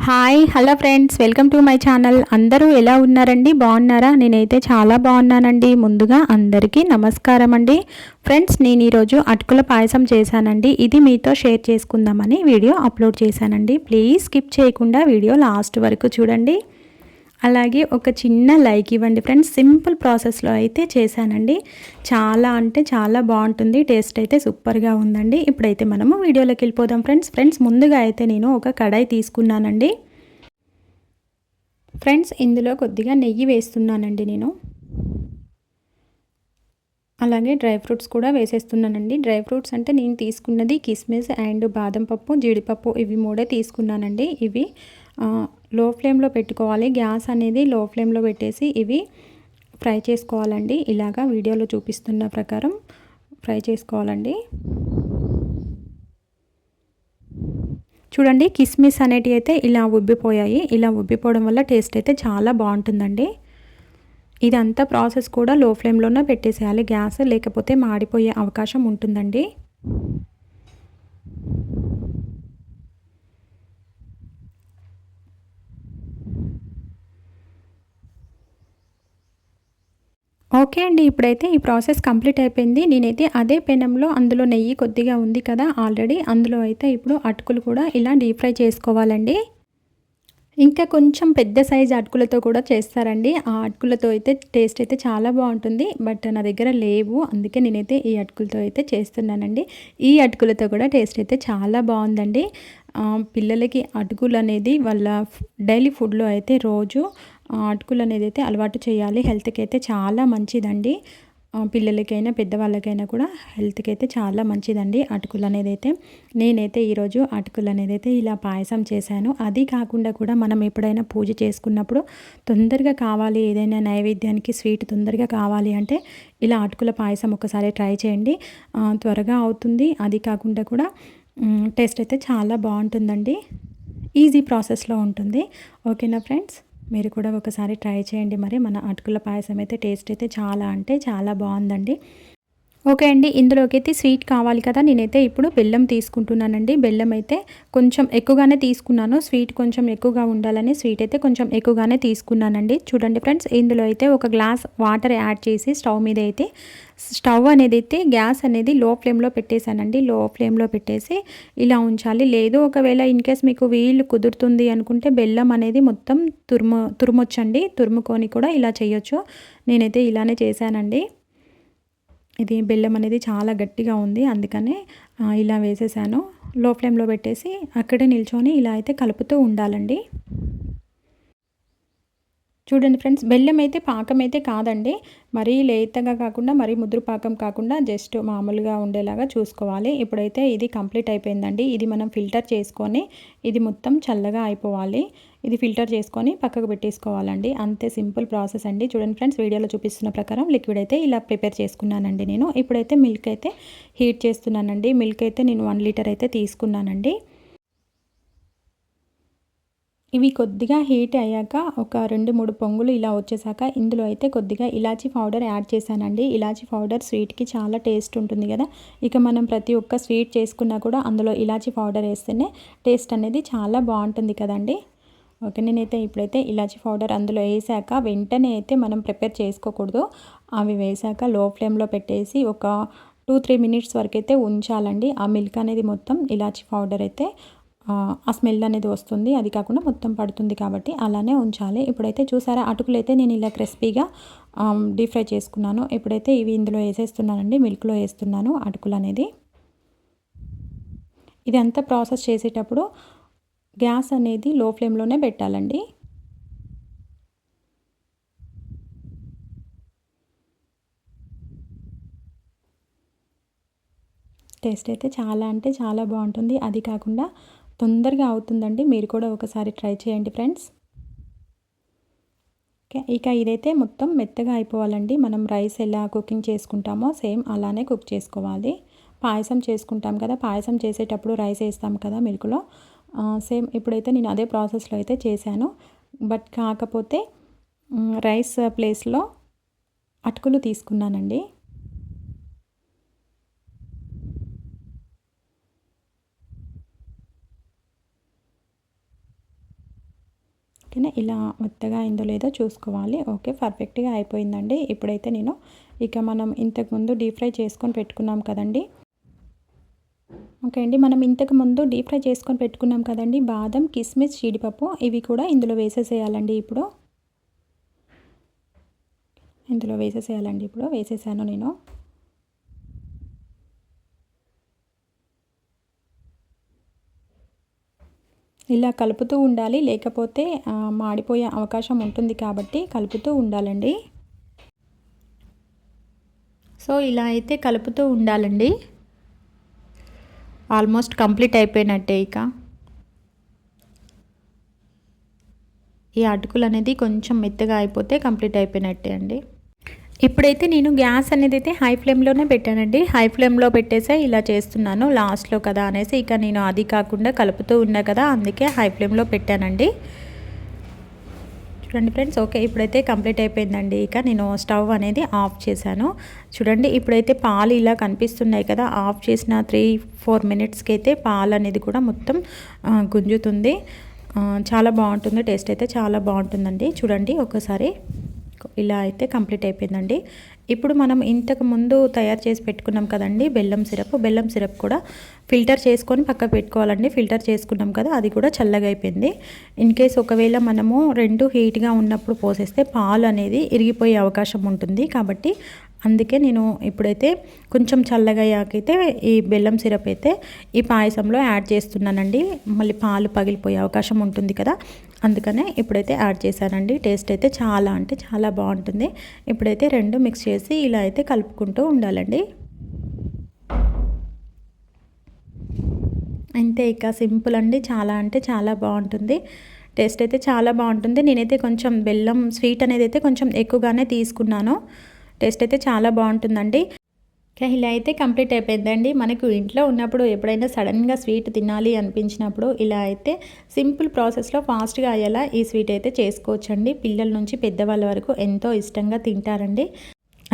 Hi hello friends, welcome to my channel. అందరూ ఎలా ఉన్నారండి? బాగున్నారా? నేనైతే చాలా బాగున్నానండి. ముందుగా అందరికీ నమస్కారం అండి. ఫ్రెండ్స్, నేను ఈరోజు అటుకుల పాయసం చేశానండి. ఇది మీతో షేర్ చేసుకుందామని వీడియో అప్లోడ్ చేశానండి. ప్లీజ్ స్కిప్ చేయకుండా వీడియో లాస్ట్ వరకు చూడండి. అలాగే ఒక చిన్న లైక్ ఇవ్వండి ఫ్రెండ్స్. సింపుల్ ప్రాసెస్లో అయితే చేశానండి. చాలా అంటే చాలా బాగుంటుంది. టేస్ట్ అయితే సూపర్గా ఉందండి. ఇప్పుడైతే మనము వీడియోలోకి వెళ్ళిపోదాం ఫ్రెండ్స్. ముందుగా అయితే నేను ఒక కడాయి తీసుకున్నానండి. ఫ్రెండ్స్, ఇందులో కొద్దిగా నెయ్యి వేస్తున్నానండి నేను. అలాగే డ్రై ఫ్రూట్స్ కూడా వేసేస్తున్నానండి. డ్రై ఫ్రూట్స్ అంటే నేను తీసుకున్నది కిస్మిస్ అండ్ బాదం పప్పు, జీడిపప్పు, ఇవి మూడే తీసుకున్నానండి. ఇవి లో ఫ్లేమ్లో పెట్టుకోవాలి. గ్యాస్ అనేది లో ఫ్లేమ్లో పెట్టేసి ఇవి ఫ్రై చేసుకోవాలండి. ఇలాగా వీడియోలో చూపిస్తున్న ప్రకారం ఫ్రై చేసుకోవాలండి. చూడండి, కిస్మిస్ అనేటివి అయితే ఇలా ఉబ్బిపోయాయి. ఇలా ఉబ్బిపోవడం వల్ల టేస్ట్ అయితే చాలా బాగుంటుందండి. ఇదంతా ప్రాసెస్ కూడా లో ఫ్లేమ్లోనే పెట్టేసేయాలి గ్యాస్, లేకపోతే మాడిపోయే అవకాశం ఉంటుందండి. ఓకే అండి, ఇప్పుడైతే ఈ ప్రాసెస్ కంప్లీట్ అయిపోయింది. నేనైతే అదే పెనంలో అందులో నెయ్యి కొద్దిగా ఉంది కదా ఆల్రెడీ, అందులో అయితే ఇప్పుడు అటుకులు కూడా ఇలా డీప్ ఫ్రై చేసుకోవాలండి. ఇంకా కొంచెం పెద్ద సైజు అటుకులతో కూడా చేస్తారండి. ఆ అటుకులతో అయితే టేస్ట్ అయితే చాలా బాగుంటుంది. బట్ నా దగ్గర లేవు, అందుకే నేనైతే ఈ అటుకులతో అయితే చేస్తున్నానండి. ఈ అటుకులతో కూడా టేస్ట్ అయితే చాలా బాగుందండి. పిల్లలకి అటుకులు అనేది వాళ్ళ డైలీ ఫుడ్లో అయితే రోజు అటుకులు అనేది అయితే అలవాటు చేయాలి. హెల్త్కి అయితే చాలా మంచిదండి. పిల్లలకైనా పెద్దవాళ్ళకైనా కూడా హెల్త్కి అయితే చాలా మంచిదండి అటుకులు అనేది అయితే. నేనైతే ఈరోజు అటుకులు అనేది అయితే ఇలా పాయసం చేశాను. అది కాకుండా కూడా మనం ఎప్పుడైనా పూజ చేసుకున్నప్పుడు తొందరగా కావాలి, ఏదైనా నైవేద్యానికి స్వీట్ తొందరగా కావాలి అంటే ఇలా అటుకుల పాయసం ఒకసారి ట్రై చేయండి. త్వరగా అవుతుంది. అది కాకుండా కూడా టేస్ట్ అయితే చాలా బాగుంటుందండి. ఈజీ ప్రాసెస్లో ఉంటుంది. ఓకేనా ఫ్రెండ్స్, మీరు కూడా ఒకసారి ట్రై చేయండి. మరి మన అటుకుల పాయసం అయితే టేస్ట్ అయితే చాలా అంటే చాలా బాగుందండి. ఓకే అండి, ఇందులోకి అయితే స్వీట్ కావాలి కదా, నేనైతే ఇప్పుడు బెల్లం తీసుకుంటున్నానండి. బెల్లం అయితే కొంచెం ఎక్కువగానే తీసుకున్నాను. స్వీట్ కొంచెం ఎక్కువగా ఉండాలని స్వీట్ అయితే కొంచెం ఎక్కువగానే తీసుకున్నానండి. చూడండి ఫ్రెండ్స్, ఇందులో అయితే ఒక గ్లాస్ వాటర్ యాడ్ చేసి స్టవ్ మీద అయితే స్టవ్ అనేది అయితే గ్యాస్ అనేది లో ఫ్లేమ్లో పెట్టేశానండి. లో ఫ్లేమ్లో పెట్టేసి ఇలా ఉంచాలి. లేదు ఒకవేళ ఇన్కేస్ మీకు వీలు కుదురుతుంది అనుకుంటే బెల్లం అనేది మొత్తం తురుమొచ్చండి. తురుముకొని కూడా ఇలా చేయొచ్చు. నేనైతే ఇలానే చేశానండి. ఇది బెల్లం అనేది చాలా గట్టిగా ఉంది, అందుకనే ఇలా వేసేసాను. లో ఫ్లేమ్లో పెట్టేసి అక్కడే నిల్చొని ఇలా అయితే కలుపుతూ ఉండాలండి. చూడండి ఫ్రెండ్స్, బెల్లం అయితే పాకం అయితే కాదండి. మరీ లేతగా కాకుండా మరీ ముదురు పాకం కాకుండా జస్ట్ మామూలుగా ఉండేలాగా చూసుకోవాలి. ఇప్పుడైతే ఇది కంప్లీట్ అయిపోయిందండి. ఇది మనం ఫిల్టర్ చేసుకొని ఇది మొత్తం చల్లగా అయిపోవాలి. ఇది ఫిల్టర్ చేసుకొని పక్కకు పెట్టేసుకోవాలండి. అంతే, సింపుల్ ప్రాసెస్ అండి. చూడండి ఫ్రెండ్స్, వీడియోలో చూపిస్తున్న ప్రకారం లిక్విడ్ అయితే ఇలా ప్రిపేర్ చేసుకున్నానండి నేను. ఇప్పుడైతే మిల్క్ అయితే హీట్ చేస్తున్నానండి. మిల్క్ అయితే నేను 1 లీటర్ అయితే తీసుకున్నానండి. ఇవి కొద్దిగా హీట్ అయ్యాక ఒక 2-3 పొంగులు ఇలా వచ్చేసాక ఇందులో అయితే కొద్దిగా ఇలాచీ పౌడర్ యాడ్ చేశానండి. ఇలాచీ పౌడర్ స్వీట్కి చాలా టేస్ట్ ఉంటుంది కదా. ఇక మనం ప్రతి ఒక్క స్వీట్ చేసుకున్నా కూడా అందులో ఇలాచీ పౌడర్ వేస్తేనే టేస్ట్ అనేది చాలా బాగుంటుంది కదండి. ఓకే, నేనైతే ఇప్పుడైతే ఇలాచీ పౌడర్ అందులో వేసాక వెంటనే అయితే మనం ప్రిపేర్ చేసుకోకూడదు. అవి వేసాక లో ఫ్లేమ్లో పెట్టేసి ఒక 2-3 మినిట్స్ వరకు అయితే ఉంచాలండి. ఆ మిల్క్ అనేది మొత్తం ఇలాచీ పౌడర్ అయితే ఆ స్మెల్ అనేది వస్తుంది. అది కాకుండా మొత్తం పడుతుంది కాబట్టి అలానే ఉంచాలి. ఇప్పుడైతే చూసారా, అటుకులు అయితే నేను ఇలా క్రిస్పీగా డీప్ ఫ్రై చేసుకున్నాను. ఇప్పుడైతే ఇవి ఇందులో వేసేస్తున్నానండి. మిల్క్లో వేస్తున్నాను అటుకులు అనేది. ఇదంతా ప్రాసెస్ చేసేటప్పుడు గ్యాస్ అనేది లో ఫ్లేమ్లోనే పెట్టాలండి. టేస్ట్ అయితే చాలా అంటే చాలా బాగుంటుంది. అది కాకుండా తొందరగా అవుతుందండి. మీరు కూడా ఒకసారి ట్రై చేయండి ఫ్రెండ్స్. ఓకే, ఇక ఇదైతే మొత్తం మెత్తగా అయిపోవాలండి. మనం రైస్ ఎలా కుకింగ్ చేసుకుంటామో సేమ్ అలానే కుక్ చేసుకోవాలి. పాయసం చేసుకుంటాం కదా, పాయసం చేసేటప్పుడు రైస్ వేస్తాం కదా మిల్క్లో, సేమ్ ఇప్పుడైతే నేను అదే ప్రాసెస్లో అయితే చేశాను. బట్ కాకపోతే రైస్ ప్లేస్లో అటుకులు తీసుకున్నానండి. ఓకేనా, ఇలా మెత్తగా అయిందో లేదో చూసుకోవాలి. ఓకే, పర్ఫెక్ట్గా అయిపోయిందండి. ఇప్పుడైతే నేను మనం ఇంతకుముందు డీప్ ఫ్రై చేసుకొని పెట్టుకున్నాం కదండి. ఓకే అండి, మనం ఇంతకుముందు డీప్ ఫ్రై చేసుకొని పెట్టుకున్నాం కదండి బాదం, కిస్మిస్, జీడిపప్పు, ఇవి కూడా ఇందులో వేసేసేయాలండి. ఇందులో వేసేసేయాలండి. ఇప్పుడు వేసేసాను నేను. ఇలా కలుపుతూ ఉండాలి, లేకపోతే మాడిపోయే అవకాశం ఉంటుంది కాబట్టి కలుపుతూ ఉండాలండి. సో ఇలా అయితే కలుపుతూ ఉండాలండి. ఆల్మోస్ట్ కంప్లీట్ అయిపోయినట్టే. ఈ అటుకులు అనేది కొంచెం మెత్తగా అయిపోతే కంప్లీట్ అయిపోయినట్టే అండి. ఇప్పుడైతే నేను గ్యాస్ అనేది అయితే హై ఫ్లేమ్లోనే పెట్టానండి. హై ఫ్లేమ్లో పెట్టేసే ఇలా చేస్తున్నాను, లాస్ట్లో కదా అనేసి. నేను అది కాకుండా కలుపుతూ ఉన్నా కదా, అందుకే హై ఫ్లేమ్లో పెట్టానండి. చూడండి ఫ్రెండ్స్, ఓకే ఇప్పుడైతే కంప్లీట్ అయిపోయిందండి. నేను స్టవ్ అనేది ఆఫ్ చేశాను. చూడండి, ఇప్పుడైతే పాలు ఇలా కనిపిస్తున్నాయి కదా, ఆఫ్ చేసిన 3-4 మినిట్స్కి అయితే పాలు అనేది కూడా మొత్తం గుంజుతుంది. చాలా బాగుంటుంది, టేస్ట్ అయితే చాలా బాగుంటుందండి. చూడండి ఒకసారి, ఇలా అయితే కంప్లీట్ అయిపోయిందండి. ఇప్పుడు మనం ఇంతకు ముందు తయారు చేసి పెట్టుకున్నాం కదండి బెల్లం సిరప్ కూడా ఫిల్టర్ చేసుకొని పక్కకు పెట్టుకోవాలండి. ఫిల్టర్ చేసుకున్నాం కదా, అది కూడా చల్లగా అయిపోయింది. ఇన్ కేస్ ఒకవేళ మనము రెండు హీట్గా ఉన్నప్పుడు పోసేస్తే పాలు అనేది ఇరిగిపోయే అవకాశం ఉంటుంది. కాబట్టి అందుకే నేను ఇప్పుడైతే కొంచెం చల్లగా అయ్యాకైతే ఈ బెల్లం సిరప్ అయితే ఈ పాయసంలో యాడ్ చేస్తున్నానండి. మళ్ళీ పాలు పగిలిపోయే అవకాశం ఉంటుంది కదా, అందుకనే ఇప్పుడైతే యాడ్ చేశానండి. టేస్ట్ అయితే చాలా అంటే చాలా బాగుంటుంది. ఇప్పుడైతే రెండు మిక్స్ చేసి ఇలా అయితే కలుపుకుంటూ ఉండాలండి. అంతే, సింపుల్ అండి. చాలా అంటే చాలా బాగుంటుంది. టేస్ట్ అయితే చాలా బాగుంటుంది. నేనైతే కొంచెం బెల్లం స్వీట్ అనేది అయితే కొంచెం ఎక్కువగానే తీసుకున్నాను. టేస్ట్ అయితే చాలా బాగుంటుందండి. ఇలా అయితే కంప్లీట్ అయిపోయిందండి. మనకు ఇంట్లో ఉన్నప్పుడు ఎప్పుడైనా సడన్గా స్వీట్ తినాలి అనిపించినప్పుడు ఇలా అయితే సింపుల్ ప్రాసెస్లో ఫాస్ట్గా అయ్యేలా ఈ స్వీట్ అయితే చేసుకోవచ్చండి. పిల్లల నుంచి పెద్దవాళ్ళ వరకు ఎంతో ఇష్టంగా తింటారండి.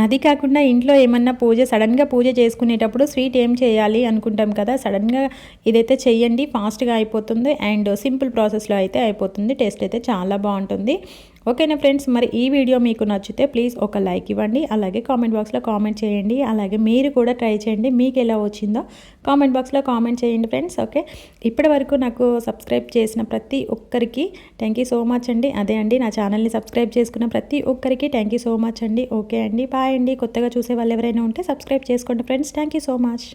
అది కాకుండా ఇంట్లో ఏమన్నా సడన్గా పూజ చేసుకునేటప్పుడు స్వీట్ ఏం చేయాలి అనుకుంటాం కదా, సడన్గా ఇదైతే చెయ్యండి, ఫాస్ట్గా అయిపోతుంది అండ్ సింపుల్ ప్రాసెస్లో అయితే అయిపోతుంది. టేస్ట్ అయితే చాలా బాగుంటుంది. ఓకేనా ఫ్రెండ్స్, మరి ఈ వీడియో మీకు నచ్చితే ప్లీజ్ ఒక లైక్ ఇవ్వండి. అలాగే కామెంట్ బాక్స్లో కామెంట్ చేయండి. అలాగే మీరు కూడా ట్రై చేయండి, మీకు ఎలా వచ్చిందో కామెంట్ బాక్స్లో కామెంట్ చేయండి ఫ్రెండ్స్. ఓకే, ఇప్పటి వరకు నాకు సబ్స్క్రైబ్ చేసిన ప్రతి ఒక్కరికి థ్యాంక్ యూ సో మచ్ అండి. అదే అండి, నా ఛానల్ని సబ్స్క్రైబ్ చేసుకున్న ప్రతి ఒక్కరికి థ్యాంక్ యూ సో మచ్ అండి. ఓకే అండి, బాయ్ అండి. కొత్తగా చూసే వాళ్ళు ఎవరైనా ఉంటే సబ్స్క్రైబ్ చేసుకోండి friends. Thank you so much.